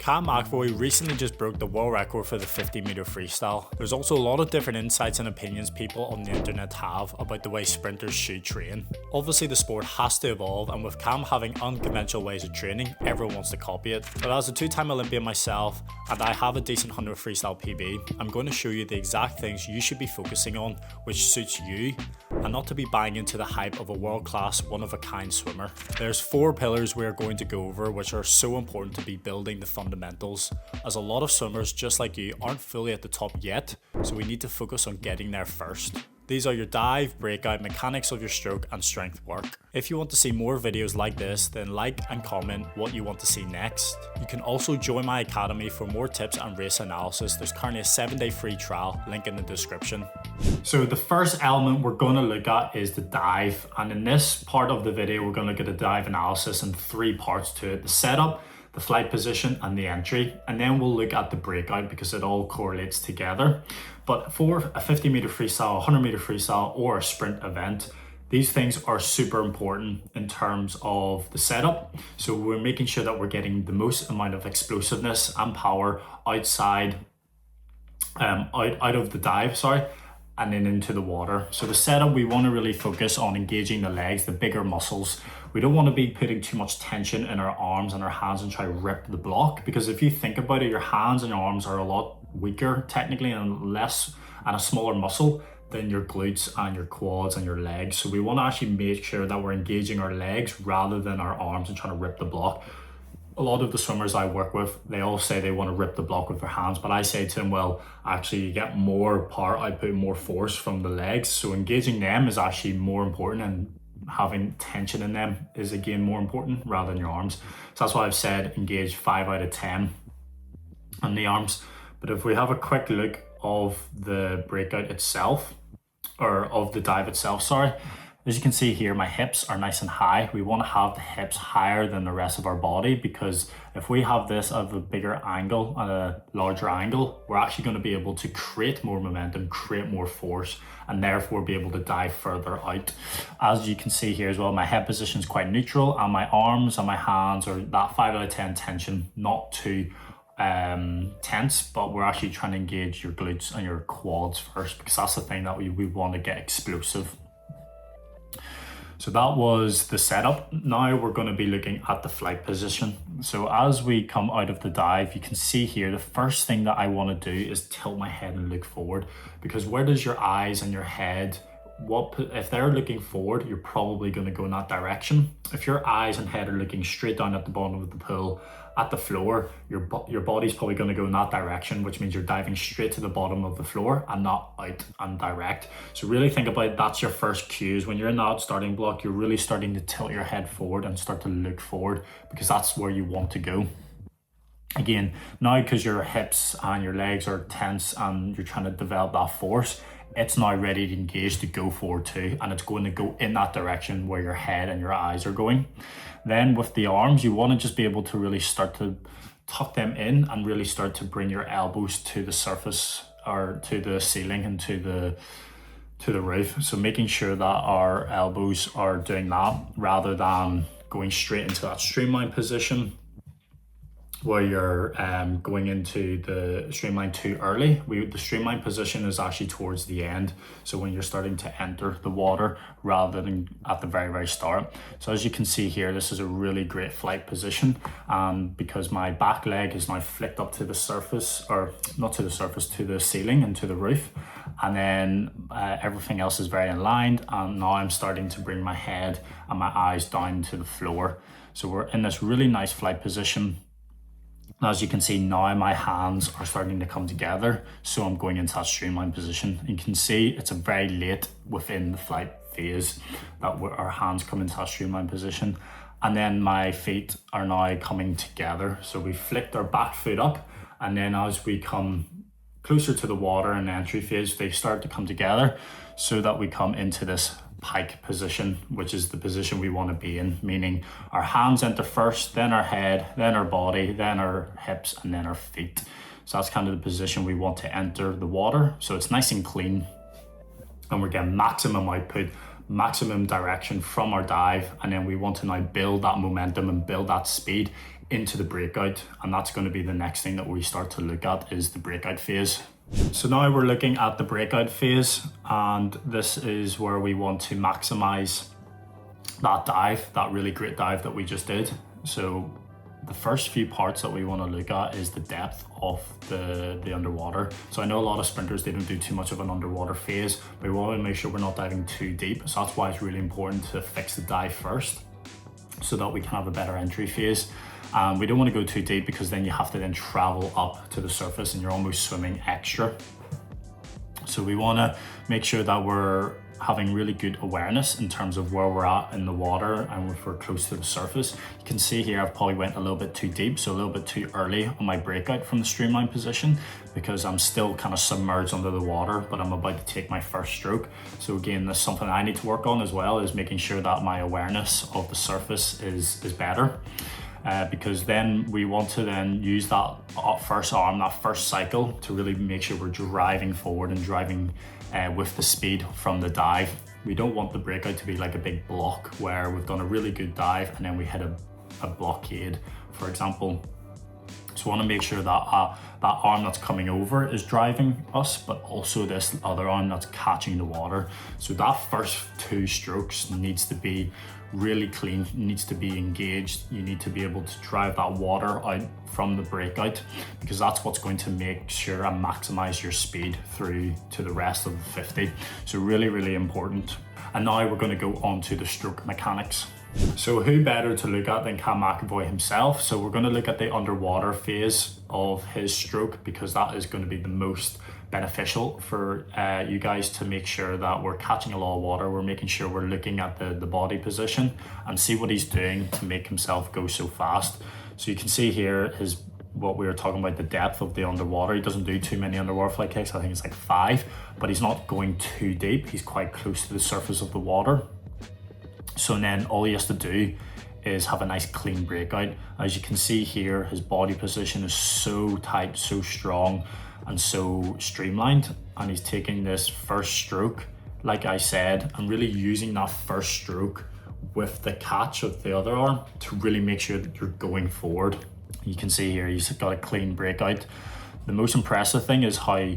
Cam Mcevoy recently just broke the world record for the 50-meter freestyle. There's also a lot of different insights and opinions people on the internet have about the way sprinters should train. Obviously the sport has to evolve, and with Cam having unconventional ways of training, everyone wants to copy it. But as a two-time Olympian myself, and I have a decent 100 freestyle PB, I'm going to show you the exact things you should be focusing on which suits you, and not to be buying into the hype of a world-class, one-of-a-kind swimmer. There's 4 pillars we are going to go over which are so important to be building the fundamentals, as a lot of swimmers just like you aren't fully at the top yet, so we need to focus on getting there first. These are your dive, breakout, mechanics of your stroke and strength work. If you want to see more videos like this, then like and comment what you want to see next. You can also join my academy for more tips and race analysis. There's currently a 7-day free trial, link in the description. So the first element we're going to look at is the dive, and in this part of the video we're going to look at a dive analysis in 3 parts to it: the setup, the flight position and the entry, and then we'll look at the breakout because it all correlates together. But for a 50-meter freestyle, 100-meter freestyle or a sprint event, these things are super important in terms of the setup. So we're making sure that we're getting the most amount of explosiveness and power outside, out of the dive, and then into the water. So the setup, we want to really focus on engaging the legs, the bigger muscles. We don't want to be putting too much tension in our arms and our hands and try to rip the block, because if you think about it, your hands and your arms are a lot weaker technically and a smaller muscle than your glutes and your quads and your legs. So we want to actually make sure that we're engaging our legs rather than our arms and trying to rip the block. A lot of the swimmers I work with, they all say they want to rip the block with their hands, but I say to them, well, actually you get more power output, more force from the legs. So engaging them is actually more important, and having tension in them is again more important rather than your arms. So that's why I've said engage 5 out of 10 on the arms. But if we have a quick look of the breakout itself, or of the dive itself, as you can see here, my hips are nice and high. We want to have the hips higher than the rest of our body, because if we have this at a bigger angle and a larger angle, we're actually going to be able to create more momentum, create more force, and therefore be able to dive further out. As you can see here as well, my head position is quite neutral, and my arms and my hands are that 5 out of 10 tension, not too tense, but we're actually trying to engage your glutes and your quads first, because that's the thing that we want to get explosive. So that was the setup. Now we're going to be looking at the flight position. So as we come out of the dive, you can see here, the first thing that I want to do is tilt my head and look forward, because where does your eyes and your head, if they're looking forward, you're probably going to go in that direction. If your eyes and head are looking straight down at the bottom of the pool at the floor, your body's probably going to go in that direction, which means you're diving straight to the bottom of the floor and not out and direct. So really think about it. That's your first cues. When you're in that starting block, you're really starting to tilt your head forward and start to look forward, because that's where you want to go. Again, now because your hips and your legs are tense and you're trying to develop that force, it's now ready to engage to go forward too, and it's going to go in that direction where your head and your eyes are going. Then with the arms, you want to just be able to really start to tuck them in and really start to bring your elbows to the surface, or to the ceiling and to the roof. So making sure that our elbows are doing that rather than going straight into that streamline position where you're going into the streamline too early. The streamline position is actually towards the end, so when you're starting to enter the water rather than at the very start. So as you can see here, this is a really great flight position, and because my back leg is now flicked up to the surface, or not to the surface, to the ceiling and to the roof, and then everything else is very aligned, and now I'm starting to bring my head and my eyes down to the floor. So we're in this really nice flight position. As you can see now, my hands are starting to come together, so I'm going into that streamline position. You can see it's a very late within the flight phase that our hands come into that streamline position, and then my feet are now coming together. So we flicked our back foot up, and then as we come closer to the water in the entry phase, they start to come together so that we come into this pike position, which is the position we want to be in, meaning our hands enter first, then our head, then our body, then our hips, and then our feet. So that's kind of the position we want to enter the water. So it's nice and clean, and we're getting maximum output, maximum direction from our dive, and then we want to now build that momentum and build that speed into the breakout, and that's going to be the next thing that we start to look at, is the breakout phase. So now we're looking at the breakout phase, and this is where we want to maximize that dive, that really great dive that we just did. So the first few parts that we want to look at is the depth of the underwater. So I know a lot of sprinters, they don't do too much of an underwater phase, but we want to make sure we're not diving too deep. So that's why it's really important to fix the dive first, so that we can have a better entry phase. We don't want to go too deep, because then you have to then travel up to the surface and you're almost swimming extra. So we want to make sure that we're having really good awareness in terms of where we're at in the water and if we're close to the surface. You can see here I've probably went a little bit too deep, so a little bit too early on my breakout from the streamline position, because I'm still kind of submerged under the water, but I'm about to take my first stroke. So again, that's something I need to work on as well, is making sure that my awareness of the surface is better. Because then we want to then use that first arm, that first cycle, to really make sure we're driving forward and driving with the speed from the dive. We don't want the breakout to be like a big block where we've done a really good dive and then we hit a blockade, for example. So we want to make sure that that arm that's coming over is driving us, but also this other arm that's catching the water. So that first two strokes needs to be really clean, needs to be engaged. You need to be able to drive that water out from the breakout, because that's what's going to make sure and maximize your speed through to the rest of the 50. So really, really important. And now we're going to go on to the stroke mechanics. So who better to look at than Cam Mcevoy himself? So we're going to look at the underwater phase of his stroke, because that is going to be the most beneficial for you guys, to make sure that we're catching a lot of water. We're making sure we're looking at the body position and see what he's doing to make himself go so fast. So you can see here what we were talking about, the depth of the underwater. He doesn't do too many underwater fly kicks. I think it's like 5, but he's not going too deep. He's quite close to the surface of the water. So then all he has to do is have a nice clean breakout. As you can see here, his body position is so tight, so strong, and so streamlined. And he's taking this first stroke, like I said, and really using that first stroke with the catch of the other arm to really make sure that you're going forward. You can see here he's got a clean breakout. The most impressive thing is how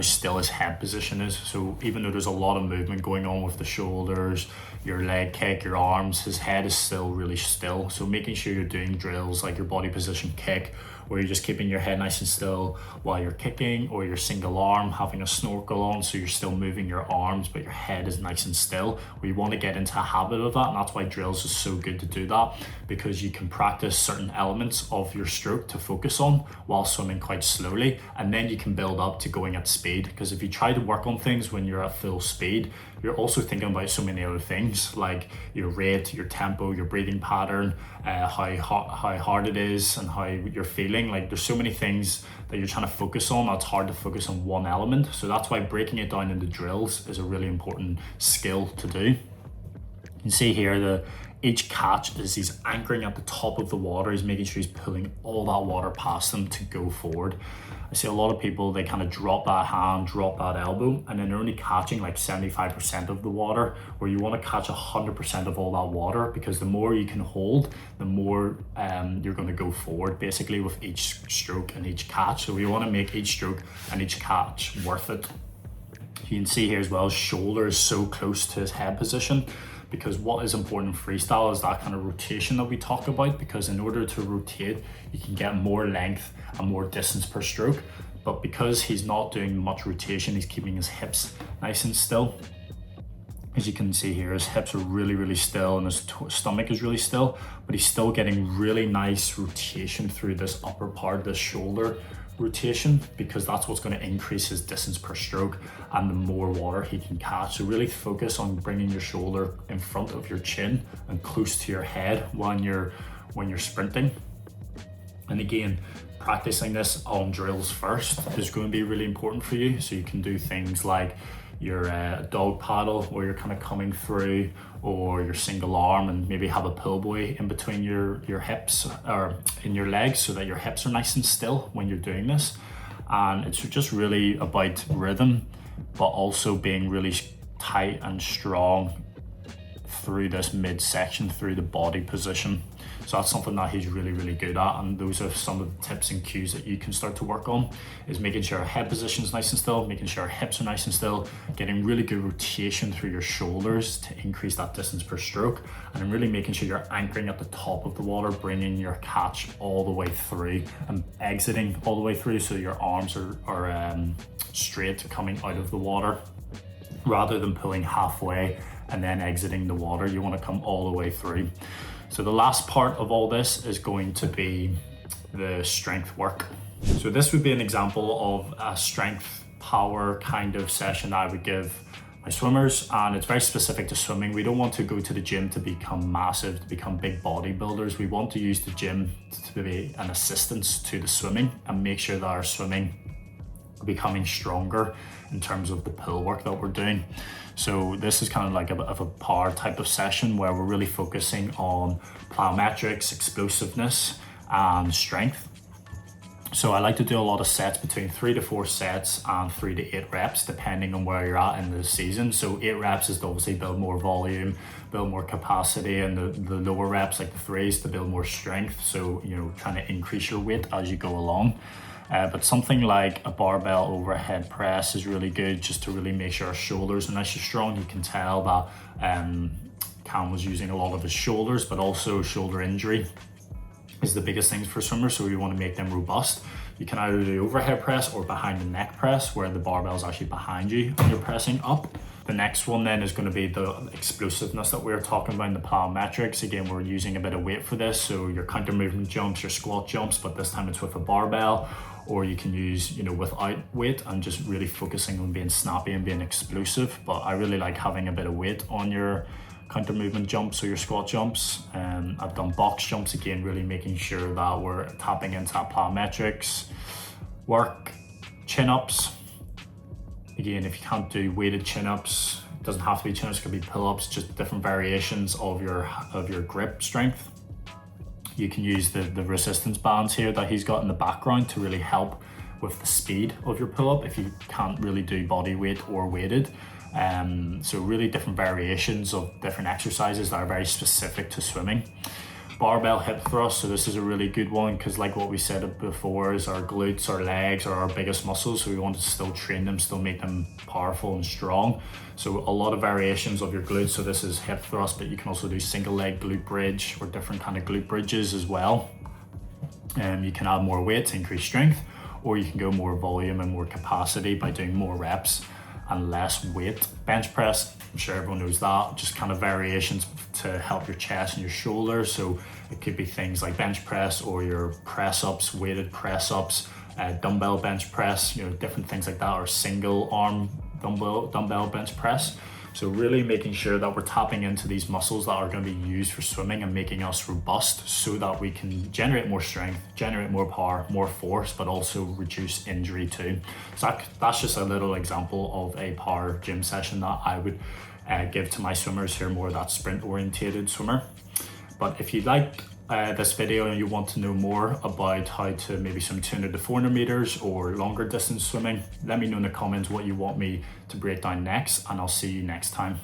still his head position is. So even though there's a lot of movement going on with the shoulders, your leg kick, your arms, his head is still really still. So making sure you're doing drills like your body position kick, where you're just keeping your head nice and still while you're kicking, or your single arm, having a snorkel on, so you're still moving your arms but your head is nice and still. We want to get into a habit of that, and that's why drills is so good to do that, because you can practice certain elements of your stroke to focus on while swimming quite slowly, and then you can build up to going at speed. Because if you try to work on things when you're at full speed, you're also thinking about so many other things, like your rate, your tempo, your breathing pattern, how hard it is, and how you're feeling. Like there's so many things that you're trying to focus on, that's hard to focus on one element. So that's why breaking it down into drills is a really important skill to do. You can see here each catch is he's anchoring at the top of the water. He's making sure he's pulling all that water past him to go forward. I see a lot of people, they kind of drop that hand, drop that elbow, and then they're only catching like 75% of the water, where you want to catch 100% of all that water, because the more you can hold, the more you're going to go forward basically with each stroke and each catch. So we want to make each stroke and each catch worth it. You can see here as well, his shoulder is so close to his head position, because what is important in freestyle is that kind of rotation that we talk about, because in order to rotate, you can get more length and more distance per stroke. But because he's not doing much rotation, he's keeping his hips nice and still. As you can see here, his hips are really, really still, and his stomach is really still, but he's still getting really nice rotation through this upper part, this shoulder rotation, because that's what's going to increase his distance per stroke and the more water he can catch. So really focus on bringing your shoulder in front of your chin and close to your head when you're sprinting. And again, practicing this on drills first is going to be really important for you. So you can do things like your dog paddle, where you're kind of coming through, or your single arm, and maybe have a pull buoy in between your hips or in your legs, so that your hips are nice and still when you're doing this. And it's just really about rhythm, but also being really tight and strong through this midsection, through the body position. So that's something that he's really, really good at, and those are some of the tips and cues that you can start to work on, is making sure our head position is nice and still, making sure our hips are nice and still, getting really good rotation through your shoulders to increase that distance per stroke, and then really making sure you're anchoring at the top of the water, bringing your catch all the way through and exiting all the way through, so your arms are straight coming out of the water rather than pulling halfway and then exiting the water. You want to come all the way through. So the last part of all this is going to be the strength work. So this would be an example of a strength power kind of session that I would give my swimmers, and it's very specific to swimming. We don't want to go to the gym to become massive, to become big bodybuilders. We want to use the gym to be an assistance to the swimming and make sure that our swimming becoming stronger in terms of the pull work that we're doing. So this is kind of like a bit of a power type of session where we're really focusing on plyometrics, explosiveness, and strength. So I like to do a lot of sets between 3 to 4 sets and 3 to 8 reps, depending on where you're at in the season. So 8 reps is to obviously build more volume, build more capacity, and the lower reps, like the 3s, to build more strength. So, you know, trying to increase your weight as you go along. But something like a barbell overhead press is really good, just to really make sure our shoulders are nice and strong. You can tell that Cam was using a lot of his shoulders, but also shoulder injury is the biggest thing for swimmers, so we want to make them robust. You can either do overhead press or behind the neck press, where the barbell is actually behind you and you're pressing up. The next one then is going to be the explosiveness that we were talking about in the plyometrics. Again, we're using a bit of weight for this, so your counter movement jumps, your squat jumps, but this time it's with a barbell, or you can use, you know, without weight and just really focusing on being snappy and being explosive. But I really like having a bit of weight on your counter movement jumps or your squat jumps. I've done box jumps, again, really making sure that we're tapping into that plyometrics work. Chin-ups, again, if you can't do weighted chin-ups, it doesn't have to be chin-ups, it could be pull-ups, just different variations of your grip strength. You can use the resistance bands here that he's got in the background to really help with the speed of your pull-up if you can't really do body weight or weighted. So really different variations of different exercises that are very specific to swimming. Barbell hip thrust, so this is a really good one, because like what we said before, is our glutes, our legs are our biggest muscles, so we want to still train them, still make them powerful and strong. So a lot of variations of your glutes. So this is hip thrust, but you can also do single leg glute bridge or different kind of glute bridges as well. You can add more weight to increase strength, or you can go more volume and more capacity by doing more reps and less weight. Bench press, I'm sure everyone knows that, just kind of variations to help your chest and your shoulders. So it could be things like bench press or your press ups, weighted press ups, dumbbell bench press, you know, different things like that, or single arm dumbbell bench press. So really making sure that we're tapping into these muscles that are going to be used for swimming and making us robust, so that we can generate more strength, generate more power, more force, but also reduce injury too. So that's just a little example of a power gym session that I would give to my swimmers who are more that sprint orientated swimmer. But if you like this video and you want to know more about how to maybe swim 200 to 400 meters or longer distance swimming, let me know in the comments what you want me to break down next, and I'll see you next time.